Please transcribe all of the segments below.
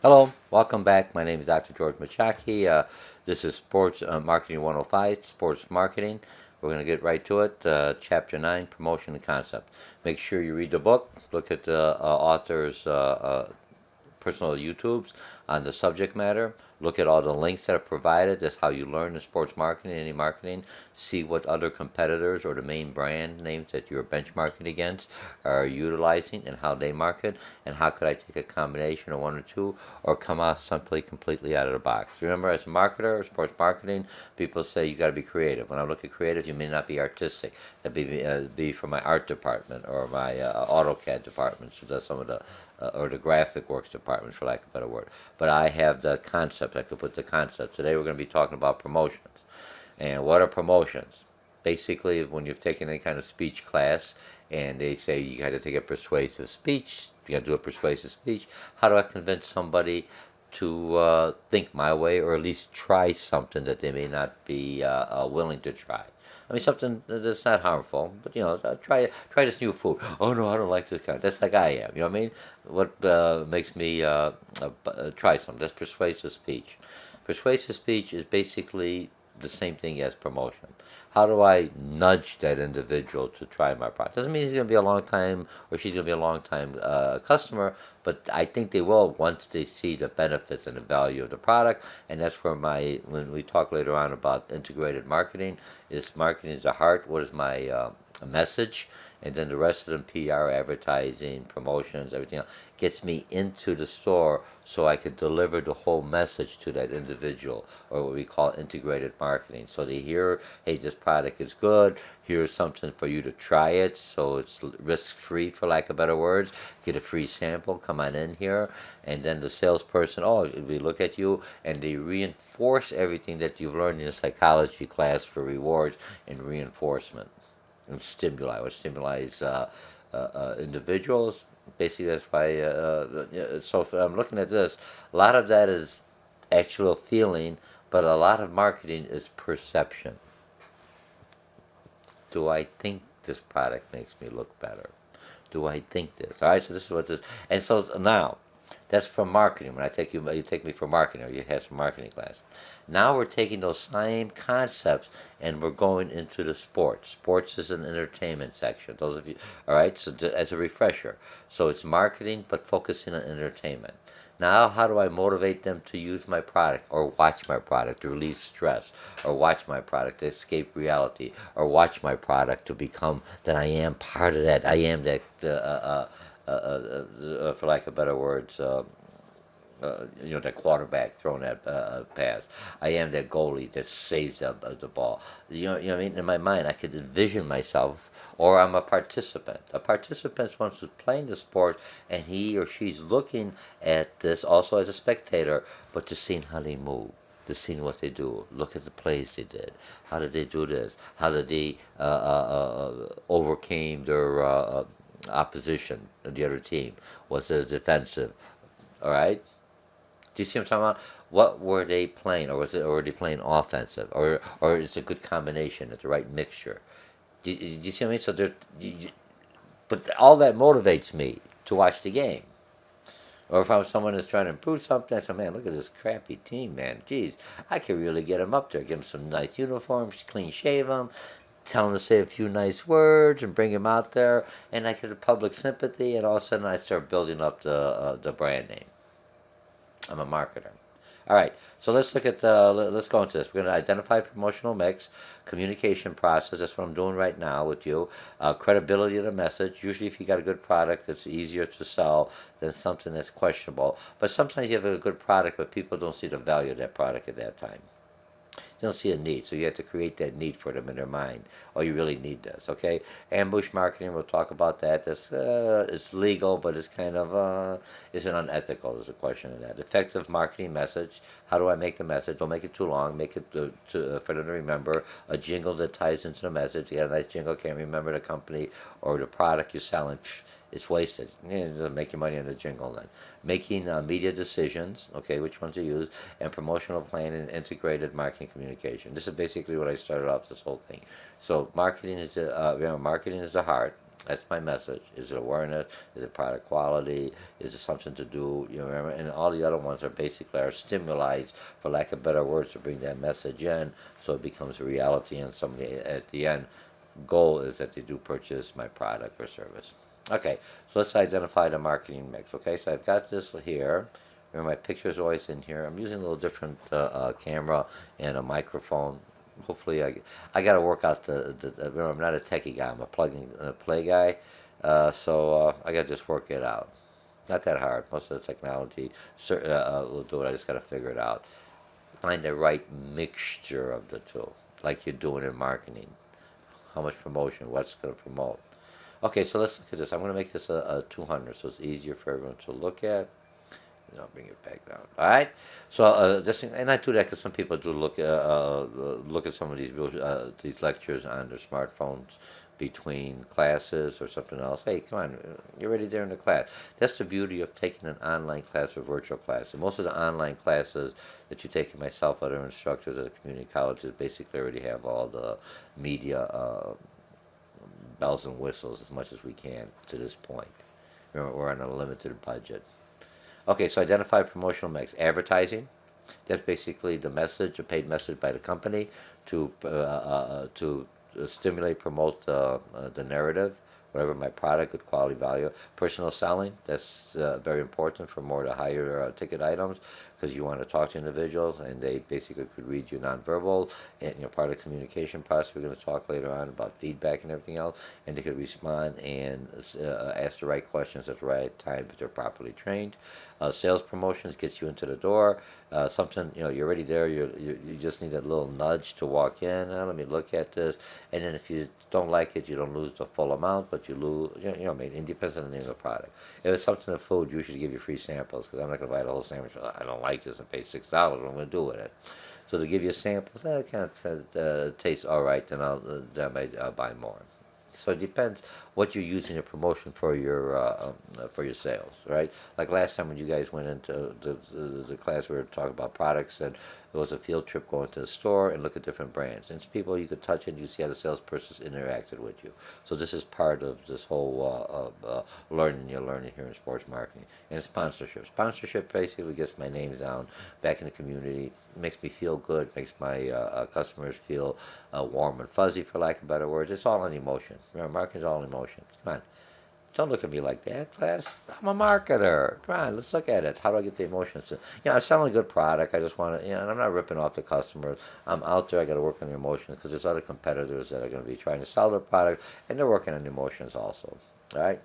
Hello, welcome back. My name is Dr. George Mochocki. This is Sports Marketing 105, Sports Marketing. We're going to get right to it. Chapter 9, Promotion and Concept. Make sure you read the book, look at the author's personal YouTubes on the subject matter. Look at all the links that are provided. That's how you learn in sports marketing, any marketing. See what other competitors or the main brand names that you're benchmarking against are utilizing and how they market, and how could I take a combination of one or two or come out simply completely out of the box. Remember, as a marketer or sports marketing, people say you got to be creative. When I look at creative, you may not be artistic. That be from my art department or my AutoCAD department, so that's some of the or the graphic works department, for lack of a better word. But I have the concept. I could put the concept. Today we're going to be talking about promotions. And what are promotions? Basically, when you've taken any kind of speech class and they say you got to take a persuasive speech, you got to do a persuasive speech, how do I convince somebody to think my way, or at least try something that they may not be willing to try? I mean, something that's not harmful, but try this new food. Oh no, I don't like this kind. That's like I am. You know what I mean? What makes me try something? That's persuasive speech. Persuasive speech is basically the same thing as promotion. How do I nudge that individual to try my product? Doesn't mean he's going to be a long time or she's going to be a long time customer, but I think they will once they see the benefits and the value of the product. And that's where when we talk later on about integrated marketing, is marketing is the heart. What is my message? And then the rest of them, PR, advertising, promotions, everything else, gets me into the store so I could deliver the whole message to that individual, or what we call integrated marketing. So they hear, hey, this product is good. Here's something for you to try it, so it's risk-free, for lack of better words. Get a free sample, come on in here. And then the salesperson, oh, we look at you, and they reinforce everything that you've learned in a psychology class for rewards and reinforcement and stimuli, which stimulates individuals. Basically, that's why. So if I'm looking at this, a lot of that is actual feeling, but a lot of marketing is perception. Do I think this product makes me look better? Do I think this? All right, so this is what this. And so now, that's for marketing. When I take you, you take me for marketing, or you have some marketing class. Now we're taking those same concepts and we're going into the sports. Sports is an entertainment section. Those of you, all right. So as a refresher, so it's marketing but focusing on entertainment. Now, how do I motivate them to use my product or watch my product to release stress, or watch my product to escape reality, or watch my product to become that I am part of that. I am that, for lack of better words, that quarterback throwing that pass. I am that goalie that saves the ball. You know what I mean? In my mind, I could envision myself, or I'm a participant. A participant wants to play the sport, and he or she's looking at this also as a spectator, but to seeing how they move. To seeing what they do. Look at the plays they did. How did they do this? How did they overcame their opposition, the other team? Was it defensive? All right. Do you see what I'm talking about? What were they playing, or was it already playing offensive, or it's a good combination, it's the right mixture? Do you see what I mean? So but all that motivates me to watch the game. Or if I'm someone that's trying to improve something, I say, man, look at this crappy team, man. Jeez, I could really get them up there. Give them some nice uniforms, clean shave them, tell them to say a few nice words, and bring them out there, and I get the public sympathy, and all of a sudden I start building up the brand name. I'm a marketer. All right, so let's look at let's go into this. We're going to identify promotional mix, communication process. That's what I'm doing right now with you. Credibility of the message. Usually, if you got a good product, it's easier to sell than something that's questionable. But sometimes you have a good product, but people don't see the value of that product at that time. They don't see a need, so you have to create that need for them in their mind. Oh, you really need this, okay? Ambush marketing, we'll talk about that. That's it's legal, but it's kind of is it unethical? There's a question of that. Effective marketing message. How do I make the message? Don't make it too long. Make it for them to remember. A jingle that ties into the message. You got a nice jingle, can't remember the company or the product you're selling. It's wasted. Make your money on the jingle then. Making media decisions, okay, which ones to use, and promotional plan and integrated marketing communication. This is basically what I started off this whole thing. So marketing is marketing is the heart. That's my message. Is it awareness? Is it product quality? Is it something to do? You know, remember? And all the other ones are basically our stimuli, for lack of better words, to bring that message in, so it becomes a reality. And somebody at the end goal is that they do purchase my product or service. Okay, so let's identify the marketing mix. Okay, so I've got this here. Remember, my picture's always in here. I'm using a little different camera and a microphone. Hopefully, I got to work out remember, I'm not a techie guy. I'm a play guy. So I got to just work it out. Not that hard. Most of the technology will do it. I just got to figure it out. Find the right mixture of the two, like you're doing in marketing. How much promotion? What's going to promote? Okay, so let's look at this. I'm going to make this a 200, so it's easier for everyone to look at. And I'll bring it back down. All right. So this thing, and I do that because some people do look at some of these lectures on their smartphones between classes or something else. Hey, come on, you're already there in the class. That's the beauty of taking an online class or virtual class. And most of the online classes that you take myself, other instructors at the community colleges, basically already have all the media bells and whistles as much as we can to this point. Remember, we're on a limited budget. Okay, so identify promotional mix. Advertising, that's basically the message, a paid message by the company to stimulate, promote the narrative, whatever my product, good quality value. Personal selling, that's very important for more to higher ticket items, because you want to talk to individuals and they basically could read you nonverbal, and part of the communication process. We're going to talk later on about feedback and everything else, and they could respond and ask the right questions at the right time if they're properly trained. Sales promotions gets you into the door. Something, you're already there. You just need a little nudge to walk in. Let me look at this, and then if you don't like it, you don't lose the full amount, but you lose. I mean, it depends on the name of the product. If it's something of food, you should give you free samples, because I'm not going to buy the whole sandwich. I don't like this and pay $6. What am I going to do with it? So to give you samples, it kind of tastes all right, then I might buy more. So it depends what you're using your promotion for your sales, right? Like last time when you guys went into the class, we were talking about products, and it was a field trip going to the store and look at different brands. And it's people you could touch and you see how the salesperson interacted with you. So this is part of this whole learning you're learning here in sports marketing. And sponsorship. Sponsorship basically gets my name down back in the community. It makes me feel good, makes my customers feel warm and fuzzy, for lack of better words. It's all an emotion. Remember, marketing is all emotion. Come on. Don't look at me like that, class. I'm a marketer. Come on, let's look at it. How do I get the emotions? I'm selling a good product. I just want to, and I'm not ripping off the customers. I'm out there. I got to work on the emotions, because there's other competitors that are going to be trying to sell their product, and they're working on the emotions also. All right?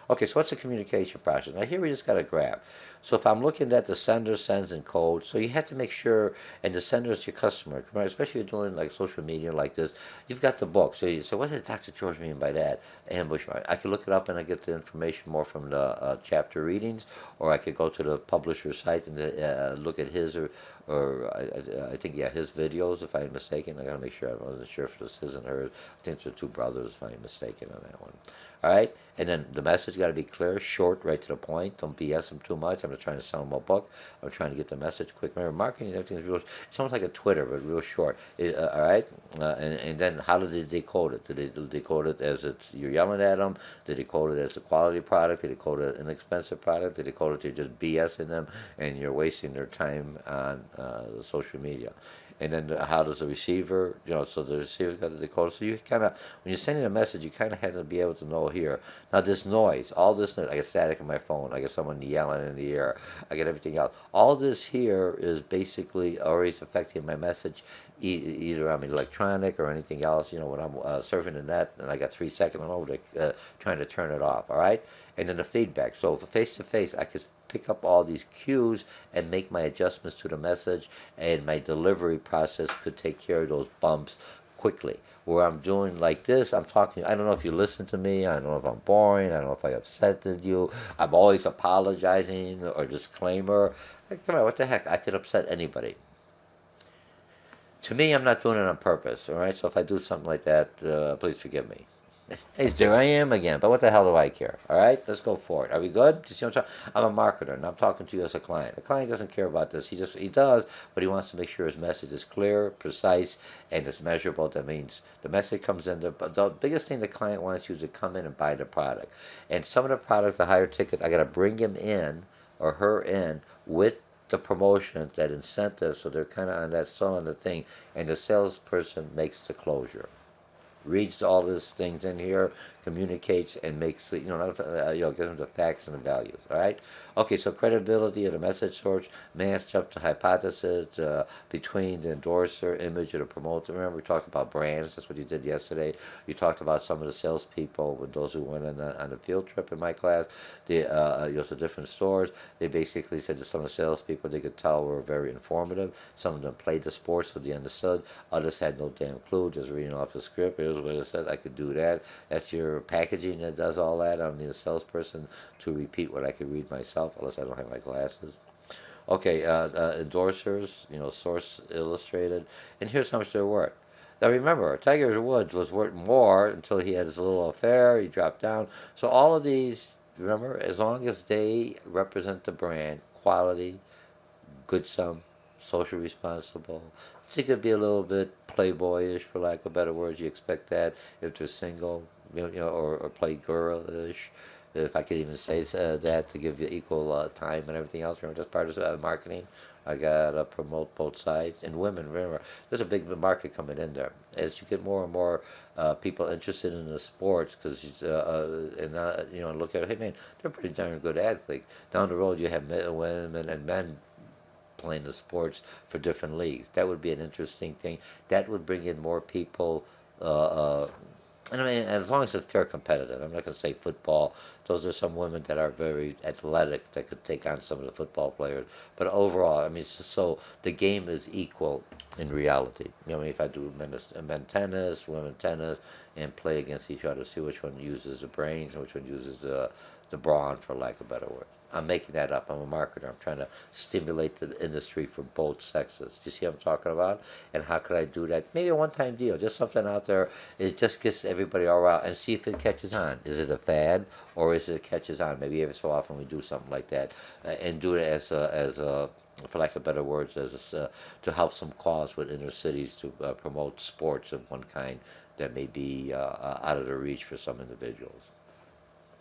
Okay, so what's the communication process? Now here we just got to grab. So if I'm looking at the sender, sends, and code, so you have to make sure, and the sender is your customer, especially if you're doing like social media like this, you've got the book. So you say, what did Dr. George mean by that? Ambush. I could look it up and I get the information more from the chapter readings, or I could go to the publisher's site and look at his I think, his videos, if I'm mistaken. I got to make sure. I wasn't sure if it was his and hers. I think they're two brothers, if I'm mistaken on that one. All right? And then the message got to be clear, short, right to the point. Don't BS them too much. I'm not trying to sell them a book. I'm trying to get the message quick. Remember, marketing, everything is real. It's almost like a Twitter, but real short. All right? And then how do they decode it? Do they decode it as you're yelling at them? Do they decode it as a quality product? Do they decode it as an inexpensive product? Do they decode it to just BSing them and you're wasting their time on social media? And then how does the receiver, so the receiver's got the decoder. So you kind of, when you're sending a message, you kind of have to be able to know here. Now this noise, all this, I get static on my phone, I get someone yelling in the air, I get everything else. All this here is basically always affecting my message, either I'm electronic or anything else. When I'm surfing the net and I got 3 seconds, I'm over trying to turn it off, all right? And then the feedback. So face-to-face, I could pick up all these cues and make my adjustments to the message, and my delivery process could take care of those bumps quickly. Where I'm doing like this, I'm talking, I don't know if you listen to me, I don't know if I'm boring, I don't know if I upset you, I'm always apologizing or disclaimer. Come on, what the heck, I could upset anybody. To me, I'm not doing it on purpose, all right? So if I do something like that, please forgive me. Hey, there I am again. But what the hell do I care? All right, let's go for it. Are we good? You see what I'm talking? I'm a marketer, and I'm talking to you as a client. The client doesn't care about this. He does, but he wants to make sure his message is clear, precise, and it's measurable. That means the message comes in. But the biggest thing the client wants you to come in and buy the product. And some of the products, the higher ticket, I got to bring him in or her in with the promotion, that incentive, so they're kind of on that selling the thing, and the salesperson makes the closure, reads all these things in here, communicates, and makes gives them the facts and the values. All right. Okay. So credibility of the message source matched up to hypothesis between the endorser, image, and the promoter. Remember we talked about brands. That's what you did yesterday. You talked about some of the salespeople with those who went on the field trip in my class. The different stores. They basically said that some of the salespeople they could tell were very informative. Some of them played the sports, so they understood. Others had no damn clue, just reading off the script. Here's what it said. I could do that. That's your packaging that does all that. I don't need a salesperson to repeat what I could read myself, unless I don't have my glasses. Okay, endorsers, source illustrated, and here's how much they're worth. Now remember, Tiger Woods was worth more until he had his little affair. He dropped down. So all of these, remember, as long as they represent the brand, quality, good sum, social responsible. She could be a little bit playboyish, for lack of better words. You expect that if they're single, or play girlish. If I could even say that to give you equal time and everything else. Remember, that's part of marketing. I gotta promote both sides. And women, remember, there's a big market coming in there. As you get more and more people interested in the sports, because and look at it, hey man, they're pretty darn good athletes. Down the road, you have women and men playing the sports for different leagues. That would be an interesting thing. That would bring in more people. And I mean, as long as it's fair competitive, I'm not going to say football. Those are some women that are very athletic that could take on some of the football players. But overall, I mean, it's just so the game is equal in reality. If I do men tennis, women tennis, and play against each other, see which one uses the brains and which one uses the brawn, for lack of a better word. I'm making that up. I'm a marketer. I'm trying to stimulate the industry for both sexes. Do you see what I'm talking about? And how could I do that? Maybe a one-time deal, just something out there. It just gets everybody all out and see if it catches on. Is it a fad or is it catches on? Maybe every so often we do something like that and do it as for lack of better words, to help some cause with inner cities to promote sports of one kind that may be out of the reach for some individuals.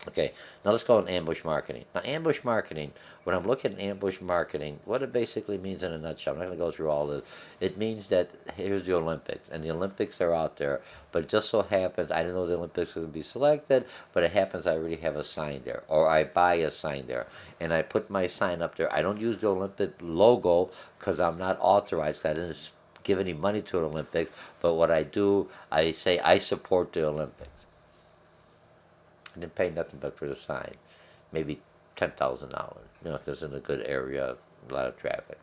Okay, now let's go on ambush marketing. Now, ambush marketing, when I'm looking at ambush marketing, what it basically means in a nutshell, I'm not going to go through all this. It means that here's the Olympics, and the Olympics are out there, but it just so happens, I didn't know the Olympics were going to be selected, but it happens I already have a sign there, or I buy a sign there, and I put my sign up there. I don't use the Olympic logo because I'm not authorized, because I didn't give any money to the Olympics, but what I do, I say I support the Olympics. I didn't pay nothing but for the sign, maybe $10,000. Because in a good area, a lot of traffic.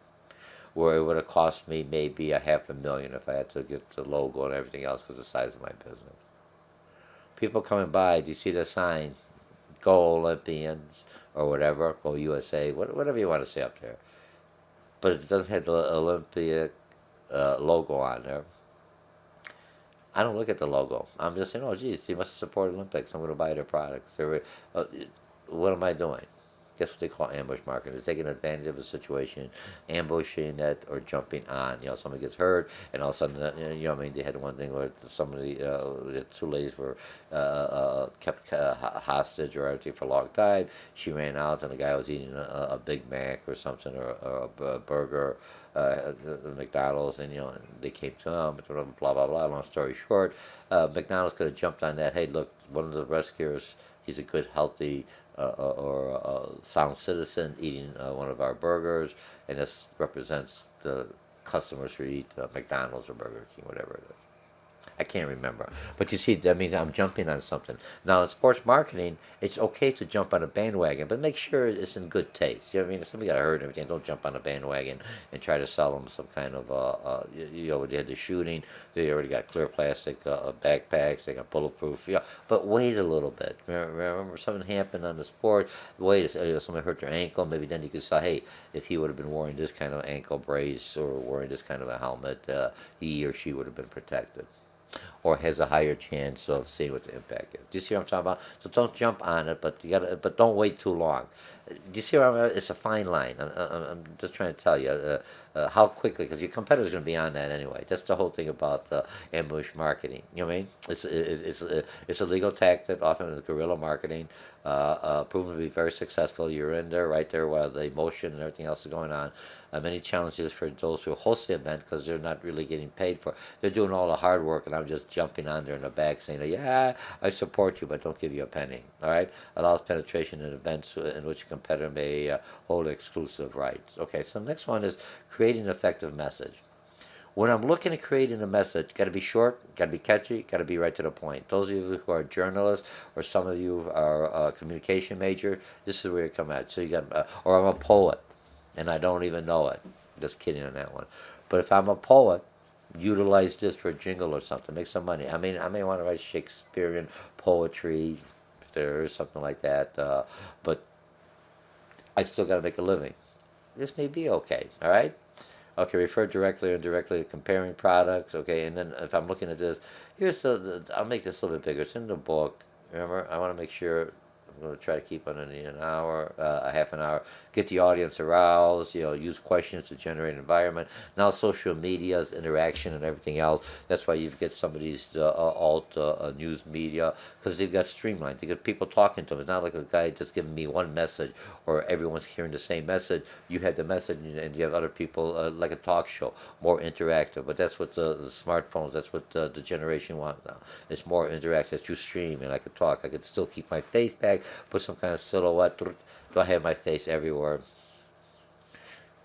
Where it would have cost me maybe a $500,000 if I had to get the logo and everything else because of the size of my business. People coming by, do you see the sign? Go Olympians or whatever, go USA, whatever you want to say up there. But it doesn't have the Olympic logo on there. I don't look at the logo. I'm just saying, oh, geez, you must support Olympics. I'm going to buy their products. What am I doing? Guess what they call ambush marketing? They're taking advantage of a situation, ambushing it, or jumping on. Somebody gets hurt, and all of a sudden, they had one thing where somebody, the two ladies were kept hostage or everything for a long time. She ran out, and the guy was eating a Big Mac or something, or a burger, McDonald's, and they came to him, blah blah blah. Long story short, McDonald's could have jumped on that. Hey, look, one of the rescuers, he's a good, healthy or a sound citizen eating one of our burgers, and this represents the customers who eat McDonald's or Burger King, whatever it is. I can't remember. But you see, that means I'm jumping on something. Now, in sports marketing, it's okay to jump on a bandwagon, but make sure it's in good taste. You know what I mean? If somebody got hurt and everything, don't jump on a bandwagon and try to sell them some kind of, they had the shooting, they already got clear plastic backpacks, they got bulletproof, but wait a little bit. Remember something happened on the sport, somebody hurt their ankle, maybe then you could say, hey, if he would have been wearing this kind of ankle brace or wearing this kind of a helmet, he or she would have been protected. or has a higher chance of seeing what the impact is. Do you see what I'm talking about? So don't jump on it, but don't wait too long. Do you see what I'm? It's a fine line. I'm just trying to tell you how quickly, because your competitor's going to be on that anyway. That's the whole thing about ambush marketing. You know what I mean? It's a legal tactic, often it's guerrilla marketing, proven to be very successful. You're in there, right there, while the emotion and everything else is going on. Many challenges for those who host the event because they're not really getting paid for it. They're doing all the hard work, and I'm just jumping on there in the back saying, yeah, I support you, but don't give you a penny. All right? Allows penetration in events in which a competitor may hold exclusive rights. Okay, so the next one is creating an effective message. When I'm looking at creating a message, got to be short, got to be catchy, got to be right to the point. Those of you who are journalists, or some of you are communication major, this is where you come at. So you got, or I'm a poet, and I don't even know it. Just kidding on that one. But if I'm a poet, utilize this for a jingle or something, make some money. I mean, I may want to write Shakespearean poetry, if there is something like that, but I still got to make a living. This may be okay, all right? Okay, refer directly or indirectly to comparing products. Okay, and then if I'm looking at this, here's I'll make this a little bit bigger. It's in the book. Remember, I want to make sure I'm going to try to keep it underneath an hour, a half an hour. Get the audience aroused. Use questions to generate an environment. Now social media's interaction and everything else. That's why you get some of these alt news media because they've got streamlined. They get people talking to them. It's not like a guy just giving me one message or everyone's hearing the same message. You had the message and you have other people like a talk show, more interactive. But that's what the smartphones. That's what the generation wants now. It's more interactive. It's you stream and I could talk. I could still keep my face back. Put some kind of silhouette. Do I have my face everywhere?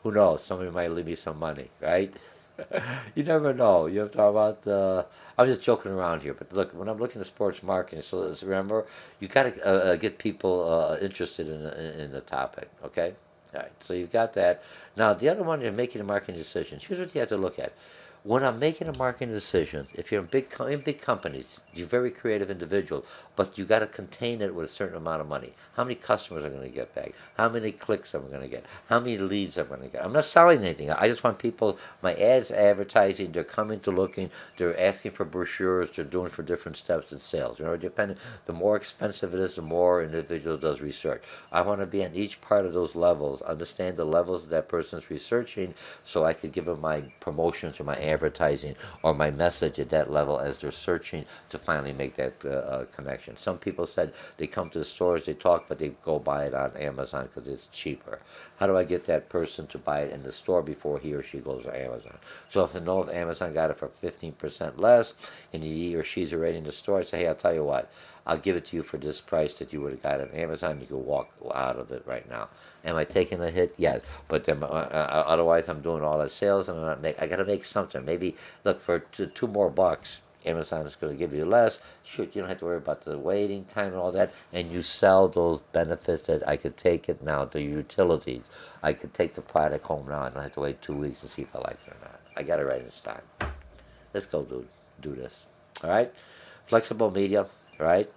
Who knows? Somebody might leave me some money, right? You never know. You have to talk about. I'm just joking around here, but look, when I'm looking at sports marketing, so remember, you got to get people interested in the topic. Okay, all right. So you've got that. Now the other one, you're making a marketing decision. Here's what you have to look at. When I'm making a marketing decision, if you're in big companies, you're very creative individuals, but you got to contain it with a certain amount of money. How many customers am I going to get back? How many clicks am I going to get? How many leads am I going to get? I'm not selling anything. I just want people, my ads, advertising, they're coming to looking, they're asking for brochures, they're doing for different steps in sales. Depending, the more expensive it is, the more individual does research. I want to be on each part of those levels, understand the levels that person's researching, so I could give them my promotions or my advertising or my message at that level as they're searching to finally make that connection. Some people said they come to the stores, they talk, but they go buy it on Amazon because it's cheaper. How do I get that person to buy it in the store before he or she goes to Amazon? So if I know if Amazon got it for 15% less and he or she's already in the store, I say, hey, I'll tell you what, I'll give it to you for this price that you would have got on Amazon. You can walk out of it right now. Am I taking a hit? Yes. But then otherwise, I'm doing all the sales, and I got to make something. Maybe look for two more bucks. Amazon is going to give you less. Shoot, you don't have to worry about the waiting time and all that. And you sell those benefits that I could take it now, the utilities. I could take the product home now. I don't have to wait 2 weeks to see if I like it or not. I got it right in stock. Let's go do this. All right? Flexible media, right?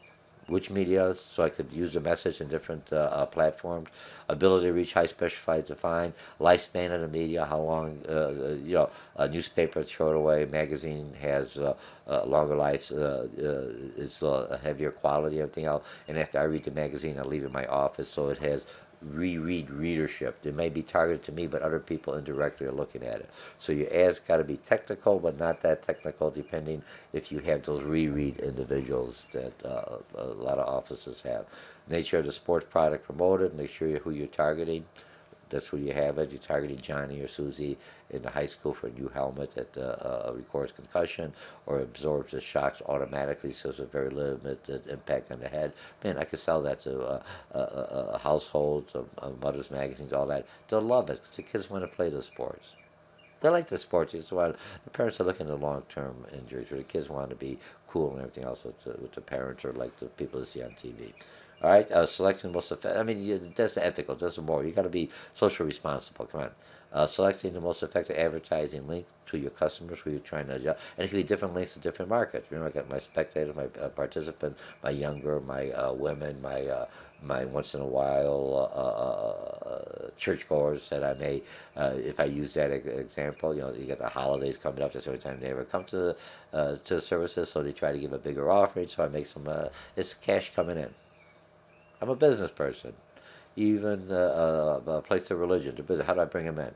Which media, so I could use the message in different platforms, ability to reach high specified defined, lifespan of the media, how long, a newspaper throw it away, magazine has longer life, it's a heavier quality, everything else, and after I read the magazine, I leave it in my office, so it has readership. It may be targeted to me, but other people indirectly are looking at it. So your ads got to be technical, but not that technical, depending if you have those reread individuals that a lot of offices have. Nature of the sports product promoted, make sure who you're targeting. That's who you have it. You're targeting Johnny or Susie in the high school for a new helmet that records concussion or absorbs the shocks automatically, so it's a very limited impact on the head. Man, I could sell that to households, mothers' magazines, all that. They'll love it because the kids want to play the sports. They like the sports. It's why the parents are looking at long-term injuries, where the kids want to be cool and everything else with the parents or like the people that see on TV. All right, selecting the most effective. I mean, that's the ethical. That's the more. You got to be social responsible. Come on. Selecting the most effective advertising link to your customers who you're trying to adjust. And it can be different links to different markets. Remember, I got my spectators, my participants, my younger, my women, my my once in a while churchgoers that I may, if I use that example, you get the holidays coming up. That's the only time they ever come to the services, so they try to give a bigger offering. So I make some. It's cash coming in. I'm a business person. Even a place of religion, the business. How do I bring them in?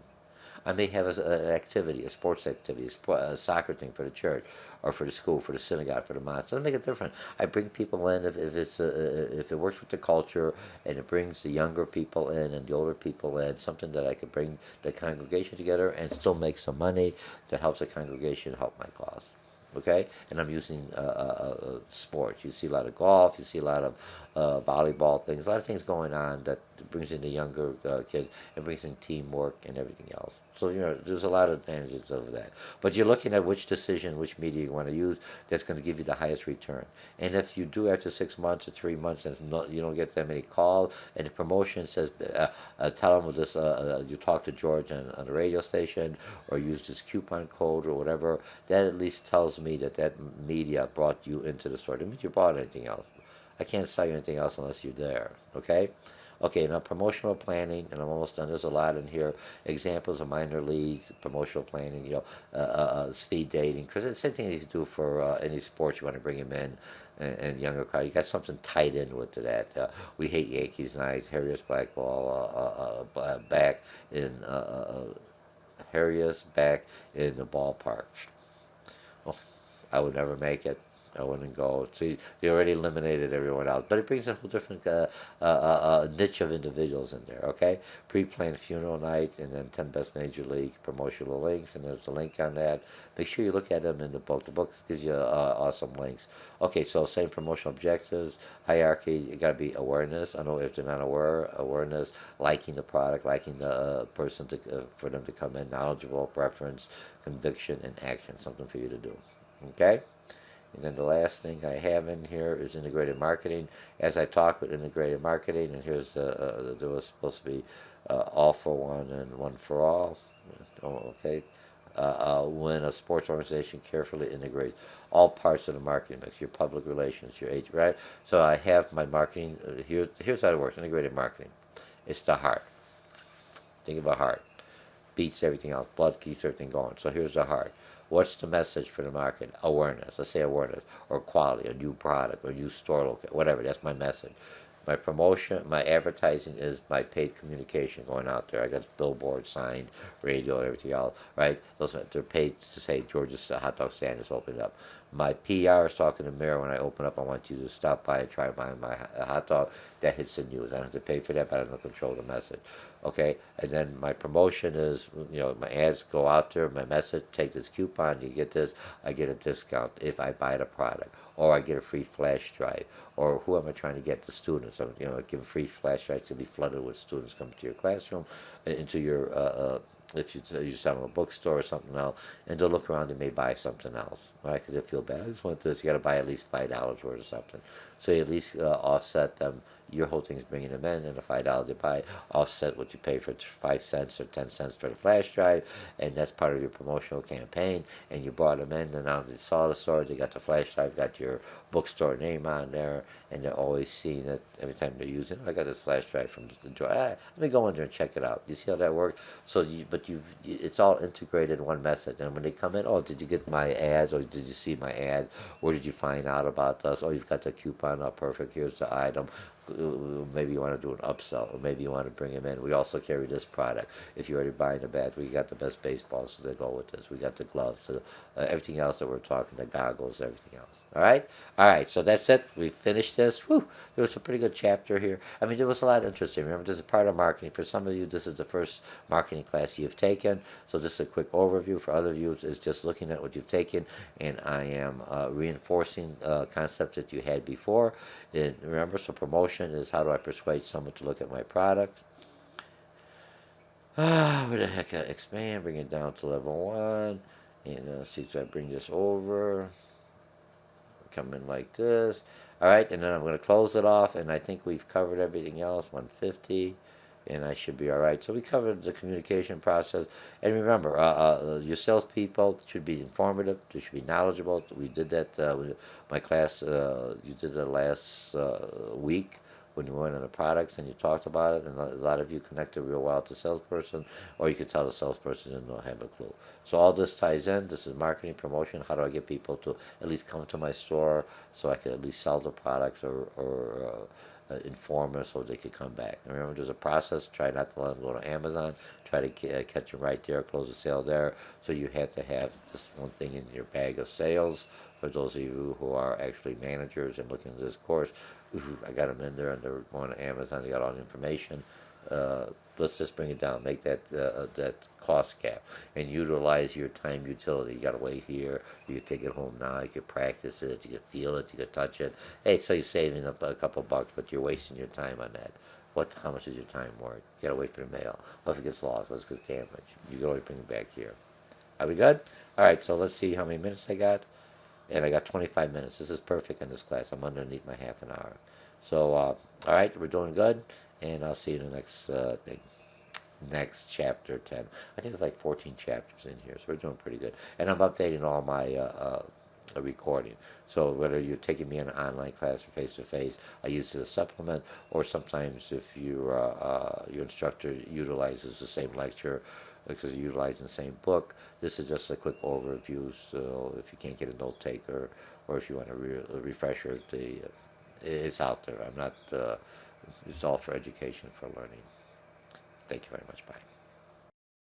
I may have an activity, a sports activity, a soccer thing for the church, or for the school, for the synagogue, for the mosque. Doesn't make a difference. I bring people in if it works with the culture, and it brings the younger people in and the older people in. Something that I could bring the congregation together and still make some money that helps the congregation help my cause. Okay, and I'm using sports. You see a lot of golf. You see a lot of volleyball things. A lot of things going on that brings in the younger kids and brings in teamwork and everything else. So there's a lot of advantages of that. But you're looking at which decision, which media you want to use. That's going to give you the highest return. And if you do after 6 months or 3 months, and you don't get that many calls, and the promotion says, tell them this. You talk to George on the radio station, or use this coupon code or whatever. That at least tells me that media brought you into the store. It doesn't mean you bought anything else. I can't sell you anything else unless you're there. Okay. Okay, now promotional planning, and I'm almost done. There's a lot in here. Examples of minor leagues, promotional planning, speed dating. Because it's the same thing you can do for any sports you want to bring them in, and younger crowd. You got something tied in with that. We hate Yankees night. Harriers Blackball back in Harriers back in the ballpark. Oh, I would never make it. I wouldn't go. See, they already eliminated everyone else, but it brings a whole different niche of individuals in there. Okay, pre-planned funeral night, and then 10 best major league promotional links, and there's a link on that. Make sure you look at them in the book. The book gives you awesome links. Okay, so same promotional objectives, hierarchy. You got to be awareness. I know if they're not aware, awareness, liking the product, liking the person for them to come in, knowledgeable, preference, conviction, and action. Something for you to do. Okay. And then the last thing I have in here is integrated marketing. As I talk with integrated marketing, and here's there was supposed to be all for one and one for all. Okay. When a sports organization carefully integrates all parts of the marketing mix, your public relations, your agent, right? So I have my marketing. Here's how it works. Integrated marketing. It's the heart. Think of a heart. Beats everything else. Blood keeps everything going. So here's the heart. What's the message for the market? Awareness. Let's say awareness, or quality, a new product, or new store location, whatever. That's my message. My promotion, my advertising is my paid communication going out there. I got billboards, signed, radio, everything else, right? They're paid to say George's hot dog stand is opened up. My PR is talking to the mayor when I open up. I want you to stop by and try my hot dog. That hits the news. I don't have to pay for that, but I don't control the message. Okay, and then my promotion is, my ads go out there. My message: take this coupon, you get this. I get a discount if I buy the product, or I get a free flash drive. Or who am I trying to get? The students. So, give a free flash drive to be flooded with students coming to your classroom, into your if you're selling a bookstore or something else, and they'll look around, they may buy something else, right? Because they feel bad. I just want this. You got to buy at least $5 worth of something, so you at least offset them. Your whole thing is bringing them in, and the $5 they buy offset what you pay for 5 cents or 10 cents for the flash drive, and that's part of your promotional campaign. And you brought them in, and now they saw the store, they got the flash drive, got your bookstore name on there, and they're always seeing it every time they're using it. I got this flash drive from the door. Let me go in there and check it out. You see how that works? So, it's all integrated in one message. And when they come in, oh, did you get my ads, or did you see my ads? Where did you find out about us? Oh, you've got the coupon. Oh, perfect. Here's the item. Maybe you want to do an upsell, or maybe you want to bring them in. We also carry this product. If you're already buying the bat, we got the best baseballs, so they go with this. We got the gloves, so everything else that we're talking, the goggles, everything else. All right. So that's it. We finished this. Whew, there was a pretty good chapter here. I mean, there was a lot interesting. Remember, this is part of marketing. For some of you, this is the first marketing class you've taken. So just a quick overview. For other of you, it's just looking at what you've taken, and I am reinforcing concepts that you had before. And remember, so promotion is how do I persuade someone to look at my product. Where the heck? Expand, bring it down to level 1, and see if I bring this over. Come in like this. All right, and then I'm going to close it off, and I think we've covered everything else. 150. And I should be all right. So we covered the communication process. And remember, your salespeople should be informative. They should be knowledgeable. We did that with my class. You did that last week. when you went on the products and you talked about it, and a lot of you connected real well with the salesperson, or you could tell the salesperson didn't have a clue. So all this ties in. This is marketing promotion. How do I get people to at least come to my store so I can at least sell the products or inform them so they could come back. And remember, there's a process. Try not to let them go to Amazon. Try to catch them right there, close the sale there. So you have to have this one thing in your bag of sales. For those of you who are actually managers and looking at this course, I got them in there and they're going to Amazon. They got all the information. Let's just bring it down. Make that cost cap and utilize your time utility. You got to wait here. You can take it home now. You can practice it. You can feel it. You can touch it. Hey, so you're saving up a couple bucks, but you're wasting your time on that. How much is your time worth? You got to wait for the mail. What if it gets lost? What if it gets damaged? You can always bring it back here. Are we good? All right. So let's see how many minutes I got. And I got 25 minutes. This is perfect in this class. I'm underneath my half an hour. So, all right, we're doing good, and I'll see you in the next thing. Next chapter 10. I think it's like 14 chapters in here, so we're doing pretty good. And I'm updating all my recording. So whether you're taking me in an online class or face-to-face, I use it as a supplement, or sometimes if your instructor utilizes the same lecture, because you're utilizing the same book, this is just a quick overview. So if you can't get a note taker, or if you want a refresher, it's out there. I'm not. It's all for education, for learning. Thank you very much. Bye.